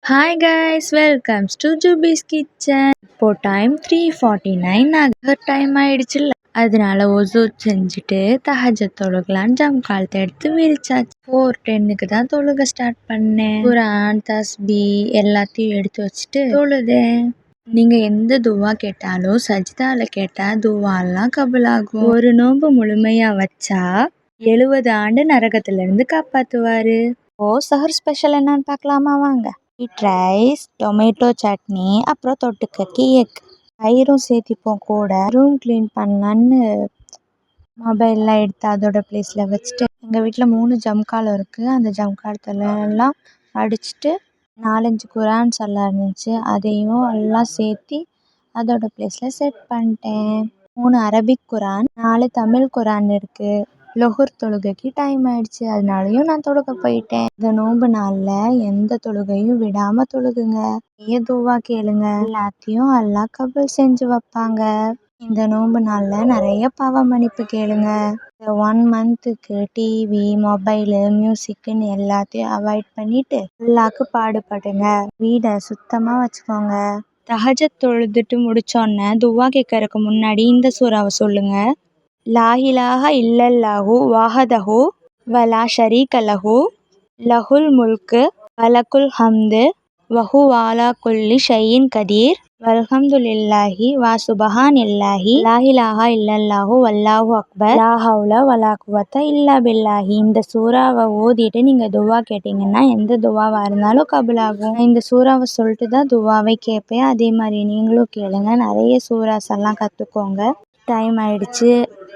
Hi guys, welcome to Juby's Kitchen. இப்போ time 3:49 ஆகுது. Time ஆயிடுச்சுல்ல, அதனால ஒசூ செஞ்சுட்டு தஹஜத் தொழுகலான்னு ஜம்காலத்தை எடுத்து விரிச்சாச்சு. 4:10க்கு தான் தொழுக ஸ்டார்ட் பண்ணேன். குரான் தஸ்பி எல்லாத்தையும் எடுத்து வச்சுட்டு தொழுதேன். நீங்க எந்த துவா கேட்டாலும் சஜ்தால கேட்டா துவாலாம் கபுலாகும். ஒரு நோன்பு முழுமையா வச்சா 70 ஆண்டு நரகத்துல இருந்து காப்பாத்துவாரு. சஹர் ஸ்பெஷல் என்னன்னு பார்க்கலாமா வாங்க. ஒயிட் ரைஸ், டொமேட்டோ சட்னி, அப்புறம் தொட்டுக்கக்கு எக், தயிரும் சேர்த்திப்போம் கூட. ரூம் க்ளீன் பண்ணலான்னு மொபைல்லாம் எடுத்து அதோட பிளேஸில் வச்சுட்டு, எங்கள் வீட்டில் 3 ஜம்காலம் இருக்குது. அந்த ஜம்காலத்துல எல்லாம் அடிச்சுட்டு 4-5 குரான் சல்லா இருந்துச்சு, அதையும் எல்லாம் சேர்த்தி அதோட பிளேஸில் செட் பண்ணிட்டேன். 3 அரபிக் குரான், 4 தமிழ் குரான் இருக்குது. லொஹர் தொழுகைக்கு டைம் ஆயிடுச்சு, அதனாலையும் நான் தொழுக போயிட்டேன். இந்த நோன்பு நாளில் எந்த தொழுகையும் விடாமல் தொழுகுங்க. நிறைய துவா கேளுங்க, எல்லாத்தையும் அல்லாஹ் கபூல் செஞ்சு வைப்பாங்க. இந்த நோன்பு நாளில் நிறைய பாவ மன்னிப்பு கேளுங்க. இந்த 1 மந்த்துக்கு டிவி, மொபைலு, மியூசிக்குன்னு எல்லாத்தையும் அவாய்ட் பண்ணிட்டு அல்லாஹ்க்கு பாடுபடுங்க. வீடை சுத்தமாக வச்சுக்கோங்க. தஹஜத் தொழுதுட்டு முடிச்சோன்னே துவா கேட்கறதுக்கு முன்னாடி இந்த சூறாவை சொல்லுங்க. லா இலாஹா இல்லல்லாஹு வஹதஹு வலா ஷரீக லஹு லஹுல் முல்கு வலகுல் ஹம்து வஹுவ அலா குல்லி ஷைஇன் கதீர் வல்ஹம்துலில்லாஹி வசுபஹானல்லாஹி லா இலாஹா இல்லல்லாஹு வல்லாஹு அக்பர் லா ஹவ்ல வலா குவத்த இல்லா பில்லாஹி. இந்த சூறாவை ஓதிட்டு நீங்கள் துவா கேட்டிங்கன்னா எந்த துவாவாக இருந்தாலும் கபுலாகும். இந்த சூறாவை சொல்லிட்டு தான் துவாவை கேட்பேன். அதே மாதிரி நீங்களும் கேளுங்க. நிறைய சூறாஸ் எல்லாம் கற்றுக்கோங்க. டைம் ஆயிடுச்சு,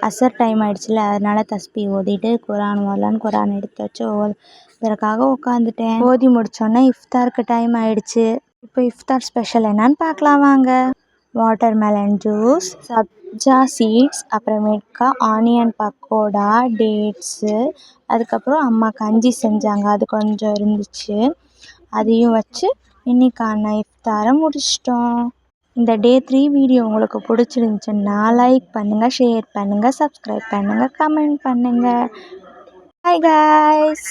அசர் டைம் ஆயிடுச்சுல, அதனால தஸ்பி ஓதிட்டு குரான் ஓதலான்னு குரான் எடுத்து வச்சு ஓதுறதுக்காக உட்காந்துட்டேன். ஓதி முடிச்சோன்னே இஃப்தாருக்கு டைம் ஆயிடுச்சு. இப்போ இஃப்தார் ஸ்பெஷல் என்னன்னு பார்க்கலாம் வாங்க. வாட்டர்மெலன் ஜூஸ், சப்ஜா சீட்ஸ், அப்புறமேட்கா ஆனியன் பக்கோடா, டேட்ஸு, அதுக்கப்புறம் அம்மா கஞ்சி செஞ்சாங்க, அது கொஞ்சம் இருந்துச்சு, அதையும் வச்சு இன்னைக்கான இஃப்தாரை முடிச்சிட்டோம். இந்த டே 3 வீடியோ உங்களுக்கு பிடிச்சிருந்துச்சுன்னா லைக் பண்ணுங்கள், ஷேர் பண்ணுங்கள், சப்ஸ்கிரைப் பண்ணுங்கள், கமெண்ட் பண்ணுங்கள். Bye guys.